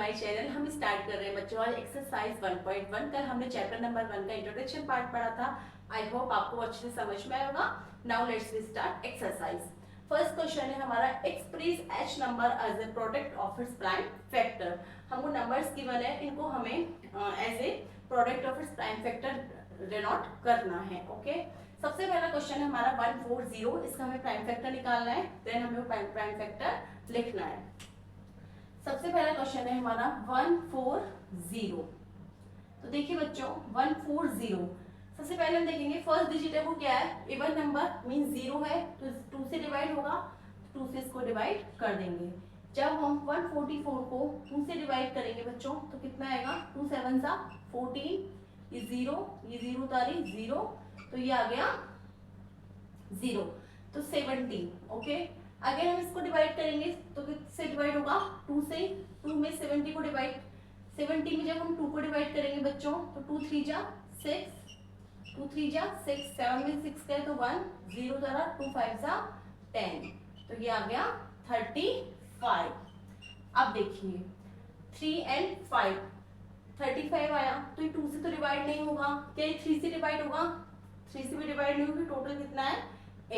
My channel. हम start कर रहे हैं बच्चों आज एक्सरसाइज 1.1। कल हमने चैप्टर नंबर 1 का इंट्रोडक्शन पार्ट पढ़ा था। आई होप आपको अच्छे से समझ में आया होगा। Now let's start exercise. First question है हमारा, express each number as A product of its prime factor. हमको नंबर्स गिवन है, इनको हमें एज ए प्रोडक्ट ऑफ इट्स प्राइम फैक्टर डिनोट करना है। ओके, सबसे पहला क्वेश्चन है हमारा 140। इसका हमें प्राइम फैक्टर निकालना है, देन हमें प्राइम फैक्टर लिखना है। सबसे पहला क्वेश्चन है हमारा 140। तो देखिए बच्चों 140, सबसे पहले हम देखेंगे फर्स्ट डिजिट है वो क्या है, इवन नंबर मीन 0 है, तो 2 से डिवाइड होगा, 2 से इसको डिवाइड कर देंगे। जब हम 144 को 2 से डिवाइड करेंगे बच्चों तो कितना आएगा, 2 7 सा 14, ये 0 तारी 0, तो ये आ गया 0, तो 17। ओके, अगर हम इसको डिवाइड करेंगे तो किससे डिवाइड होगा, 2 से। 2 में 70 को डिवाइड, 70 में जब हम 2 को डिवाइड करेंगे बच्चों तो 2 3 जा 6, 2 3 जा 6, 7 में 6 गए तो 1, 0 द्वारा 2 5 जा 10, तो ये आ गया 35। अब देखिए 3 एंड 5, 35 आया, तो ये 2 से तो डिवाइड नहीं होगा, क्या ये 3 से डिवाइड होगा, 3 से भी डिवाइड नहीं होगी, टोटल कितना है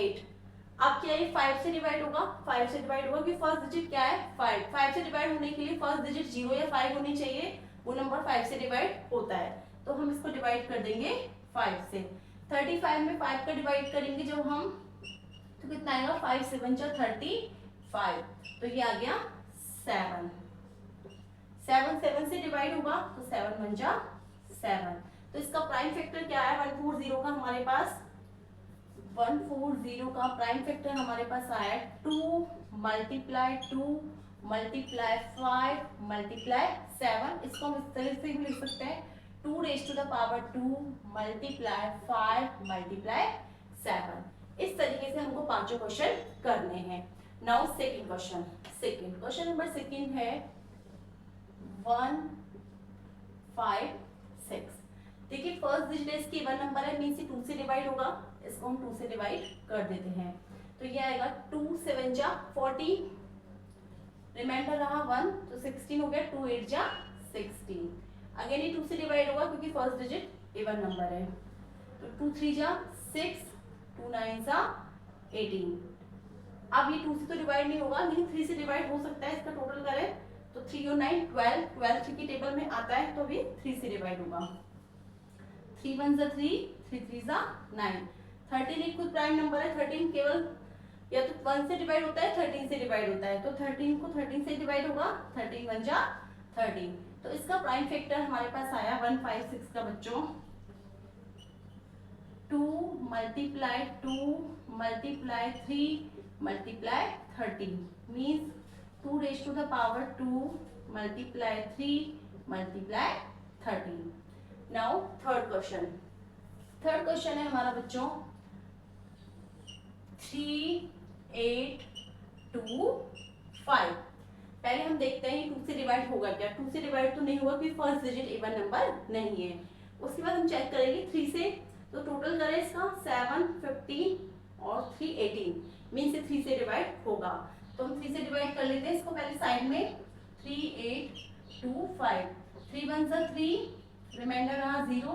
8। अब क्या ये 5 से डिवाइड होगा, 5 से डिवाइड होगा कि फर्स्ट डिजिट क्या है 5, 5 से डिवाइड होने के लिए फर्स्ट डिजिट 0 या 5 होनी चाहिए, वो नंबर 5 से डिवाइड होता है, तो हम इसको डिवाइड कर देंगे 5 से। 35 में 5 का डिवाइड करेंगे जब हम तो कितना आएगा, 5 7 जा 35, तो ये आ गया 7। 7 7 से डिवाइड होगा तो 7 1 जा 7, तो इसका प्राइम फैक्टर क्या है 140 का, हमारे पास 140 का प्राइम फैक्टर हमारे पास आया 2 मल्टीप्लाई 2 मल्टीप्लाई 5 मल्टीप्लाई 7। इसको हम इस तरह से भी लिख सकते हैं 2 raise to the power 2 multiply 5 multiply 7। इस तरीके से हमको पांचों क्वेश्चन करने हैं। Now second question number second है 1 5 6। देखिए फर्स्ट डिजिट इसकी इवन नंबर है, मींस 2 से डिवाइड होगा, इसको हम 2 से डिवाइड कर देते हैं, तो ये आएगा 2 7 जा 40, रिमाइंडर रहा 1, तो 16 हो गया, 2 8 जा 16। अगेन ये 2 से डिवाइड होगा क्योंकि फर्स्ट डिजिट इवन नंबर है, तो 2 3 जा 6, 2 9 जा 18। अब ये 2 से तो डिवाइड नहीं होगा, लेकिन 3 से डिवाइड हो सकता है, इसका टोटल करें तो 3 और 9 12, 12 3 की टेबल में आता है, तो भी 3 से डिवाइड होगा। 3 1 जा 3, 3 3 जा 9। 13 एक खुद प्राइम नंबर है, 13 केवल या तो 1 से डिवाइड होता है 13 से डिवाइड होता है, तो 13 को 13 से डिवाइड होगा, 13 1 जा 13, तो इसका प्राइम फैक्टर हमारे पास आया 156 का बच्चों। 2 multiply 2 multiply 3 multiply 30 means 2 raise to the power 2 multiply 3 multiply 30। Now third question है हमारा बच्चों 3 8 2 5। पहले हम देखते हैं 2 से डिवाइड होगा क्या, 2 से डिवाइड तो नहीं होगा क्योंकि फर्स्ट डिजिट इवन नंबर नहीं है। उसके बाद हम चेक करेंगे 3 से, तो टोटल करें इसका 7 15 और 3 18, मीन से 3 से डिवाइड होगा, तो हम 3 से डिवाइड कर लेते हैं इसको पहले साइड में। 3 8 2 5, 3 1 जा 3, रिमाइंडर रहा 0,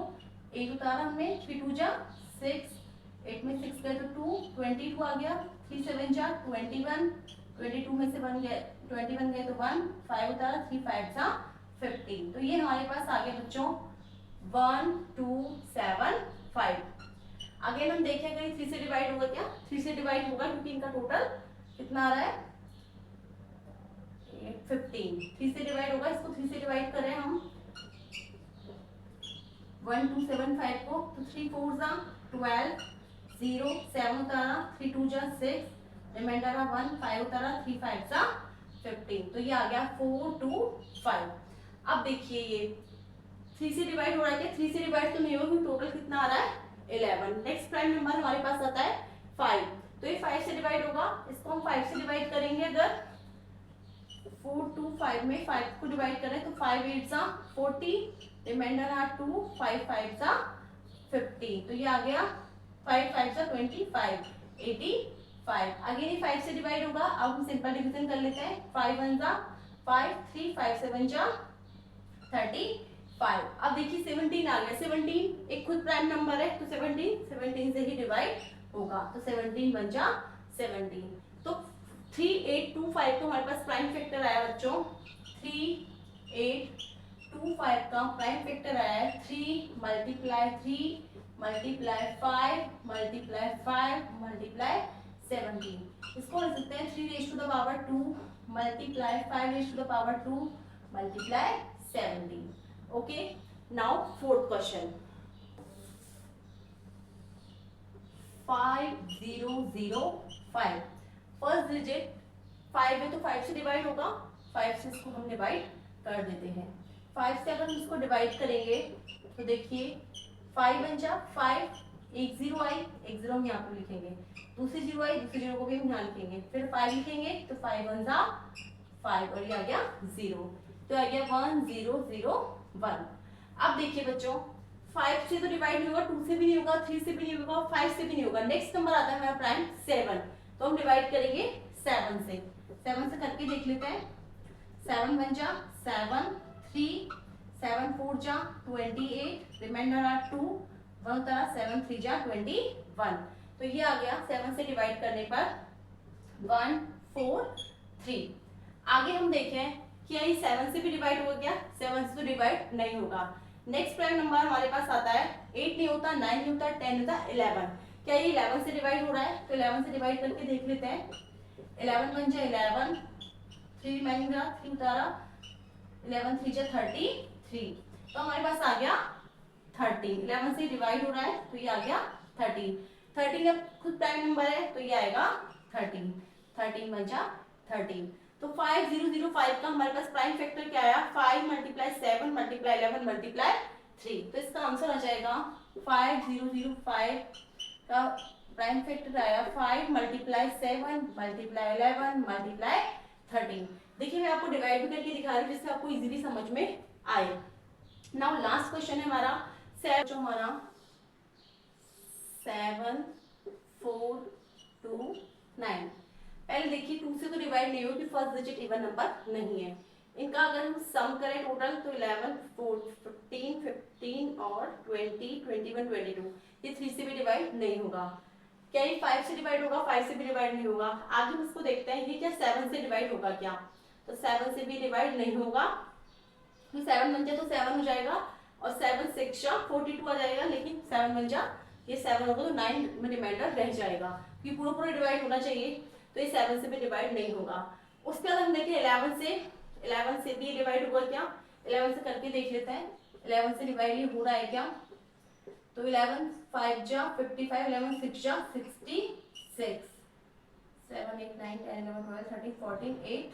8 उतारा हमने, 3 2 जा 6, 8 में 6 गए तो 2, 22 आ गया, 3 7 जा 21, 22 में से 1 गए 21 गए तो 1, 5 उतारा, 3 5 जा 15, तो ये हमारे पास आ गया बच्चों 1 2 7 5। अगेन हम देखें अगर 3 से डिवाइड होगा क्या, 3 से डिवाइड होगा क्योंकि इनका टोटल कितना आ रहा है 15। 3 से डिवाइड होगा, इसको 3 से डिवाइड करें हम 1 2 7 5 को, तो 3 4 जा 12, 0 7 उतारा, 3 2 जा 6, रिमाइंडर रहा 1, 5 उतारा, 3 5 जा 15, तो ये आ गया 4 2 5। अब देखिए ये 3 से डिवाइड हो रहा है क्या, 3 से डिवाइड तो नहीं होगा क्योंकि टोटल कितना आ रहा है 11। नेक्स्ट प्राइम नंबर हमारे पास आता है 5, तो ये 5 से डिवाइड होगा, इसको हम 5 से डिवाइड करेंगे, अगर 4 2 5 में 5 को डिवाइड करें तो 5 8 जा 40, रिमाइंडर रहा 2, 5 5 जा 50, तो ये आ गया 5 5 जा 25 85। अगेन ये 5 से डिवाइड होगा, अब हम सिंपल डिवीजन कर लेते हैं, 5 1 जा 5 3 5 7 जा 35। अब देखिए 17 आ गया, 17 एक खुद प्राइम नंबर है तो 17 से ही डिवाइड होगा, तो 17 बन जा 17। तो 3825 तो हमारे पास प्राइम फैक्टर आया बच्चों, 3825 का प्राइम फैक्टर आया है 3 मल्टीप्लाई 3 मल्टीप्लाई 5 मल्टीप्लाई 5 मल्टीप्लाई 17। इसको लिख सकते हैं 3 raise to the power 2 multiply 5 raise to the power 2 multiply 17। Okay, now fourth question, 5005 first digit 5 है तो 5 से डिवाइड होगा, 5 से इसको हम डिवाइड कर देते हैं। 5 से अगर हम इसको डिवाइड करेंगे तो देखिए 5 बन जा 5, एक जीरो आई, एक जीरो हम यहाँ पे लिखेंगे, दूसरी जीरो आई, दूसरी जीरो को भी हम यहाँ लिखेंगे, फिर 5 लिखेंगे तो 5 वन जा 5 और ये आ गया 0, तो आ गया 1 0 0 1। अब देखिए बच्चों 5 से तो डिवाइड नहीं होगा, 2 से भी नहीं होगा, 3 से भी नहीं होगा, 5 से भी नहीं होगा। नेक्स्ट नंबर आता है हमारा प्राइम 7, तो हम डिवाइड करेंगे 7 से, 7 से करके देख लेते हैं। 7 बन जा 7 3 7 4 जा 28, रिमाइंडर आर 2 1 तरह 7 3 जा 21, तो ये आ गया 7 से डिवाइड करने पर 1 4 3। आगे हम देखें क्या ये 7 से भी डिवाइड हो गया, 7 से तो डिवाइड नहीं होगा। नेक्स्ट प्राइम नंबर हमारे पास आता है 8 नहीं होता, 9 नहीं होता, 10 होता, 11। क्या ये 11 से डिवाइड हो रहा है, तो 11 से डिवाइड करके देख लेते हैं। 11 बन जाए 11, 3 रिमाइनिंग रहा 3 उतारा, 11 3 जा 33, तो हमारे पास आ गया 13। 11 से डिवाइड हो रहा है तो ये आ गया 13। 13 अब खुद प्राइम नंबर है तो ये आएगा 13, 13 बन जा 13। तो 5005 का हमारे पास प्राइम फैक्टर क्या आया, 5 मल्टीप्लाई 7 मल्टीप्लाई 11 मल्टीप्लाई 3, तो इसका आंसर आ जाएगा 5005 का प्राइम फैक्टर आया 5 मल्टीप्लाई 7 मल्टीप्लाई 11 मल्टीप्लाई 13। देखिए मैं आपको डिवाइड करके दिखा रही हूँ जिससे आपको इजीली समझ में आए। नाउ लास्ट क्वेश्चन है हमारा 7, जो हमारा 7 4 2 9। पहले देखिए 2 से तो डिवाइड नहीं होगी, फर्स्ट डिजिट इवन नंबर नहीं है। इनका अगर हम सम करें टोटल तो 11 4 15 15 और 20 21 22, ये 3 से भी डिवाइड नहीं होगा। क्या ये 5 से डिवाइड होगा, 5 से भी डिवाइड नहीं होगा। आगे हम इसको देखते हैं ये क्या 7 से डिवाइड होगा क्या, तो 7 से भी डिवाइड नहीं होगा, तो 7 बन जाए तो 7 हो जाएगा और 7 6 42 आ जाएगा, लेकिन 7 बन जा ये 7 होगा तो 9 में रिमाइंडर रह जाएगा, ये पूरा पूरा डिवाइड होना चाहिए, तो ये 7 से भी डिवाइड नहीं होगा। उसके बाद हम देखें 11 से भी डिवाइड होगा क्या, 11 से करके देख लेते हैं 11 से डिवाइड ये हो रहा है क्या, तो 11 5 जा 55, 11 6 जा 66, 7 8 9 10 11 12 13 14 8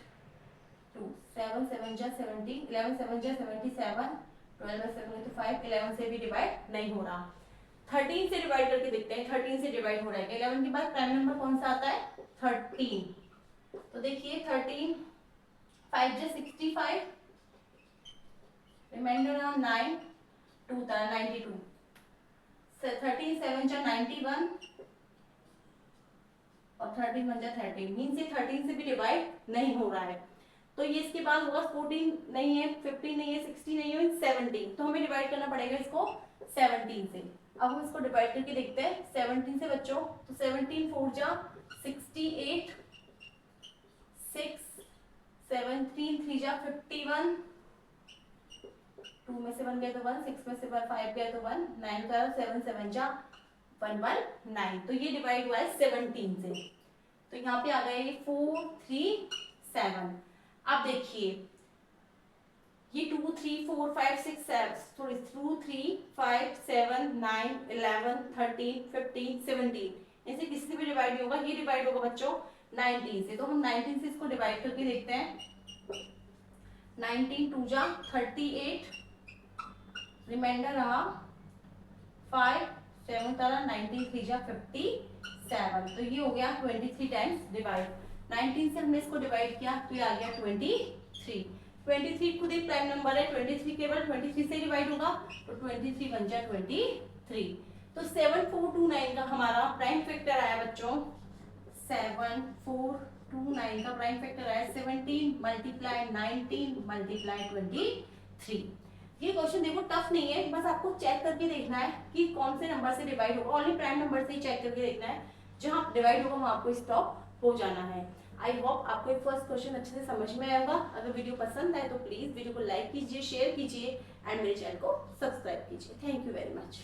2 7 7 जा 70, 11 7 जा 77, 12 7 तो 5, 11 से भी डिवाइड नहीं हो रहा। 13 से डिवाइड करके देखते हैं 13 से डिवाइड हो रहा है। 11 के बाद प्राइम नंबर कौन सा आता है 13, तो देखिए 13 5 जा 65, रिमाइंडर 9 2 था 92, 13 7 जा 91 और 13 1 जा 13, मीन से 13 से भी डिवाइड नहीं हो रहा है। तो ये इसके बाद होगा 14 नहीं है, 15 नहीं है, 16 नहीं है, 17, तो हमें डिवाइड करना पड़ेगा इसको 17 से। अब हम इसको डिवाइड करके देखते हैं 17 से बच्चों, तो 17 4 जा 68, 6 7 3 3 जा 51, 2 में से 1 गया तो 1, 6 में से 5 गया तो 1, 9 का 7 7 जा 119, तो ये डिवाइड हुआ है 17 से। तो यहाँ पे आ गया ये 4 3 7। अब देखिए ये 2 3 4 5 6 7 सॉरी 2 3 5 7 9 11 13 15 17, ऐसे किसी से भी डिवाइड नहीं होगा, ये डिवाइड होगा बच्चों 19 से, तो हम 19 से इसको डिवाइड करके देखते हैं। 19 2 जा 38, रिमाइंडर रहा 5 7 तरह 19 3 जा 57, तो ये हो गया 23 टाइम्स डिवाइड। 19 से हमने इसको डिवाइड किया तो ये आ गया 23, 23 खुद एक प्राइम नंबर है, 23 केवल 23 से डिवाइड होगा तो 23 बन जाए 23। तो 7429 का हमारा प्राइम फैक्टर आया बच्चों 7429 2 9 का प्राइम फैक्टर आया 17 मल्टीप्लाई 19 मल्टीप्लाई 23। ये क्वेश्चन देखो टफ नहीं है, बस आपको चेक करके देखना है कि कौन से नंबर से डिवाइड होगा, ओनली प्राइम नंबर से ही चेक करके देखना है, जहां डिवाइड होगा वहां आपको स्टॉप हो जाना है। आई होप आपको ये फर्स्ट क्वेश्चन अच्छे से समझ में आएगा। अगर वीडियो पसंद आए तो प्लीज वीडियो को लाइक कीजिए, शेयर कीजिए एंड मेरे चैनल को सब्सक्राइब कीजिए। Thank you very much.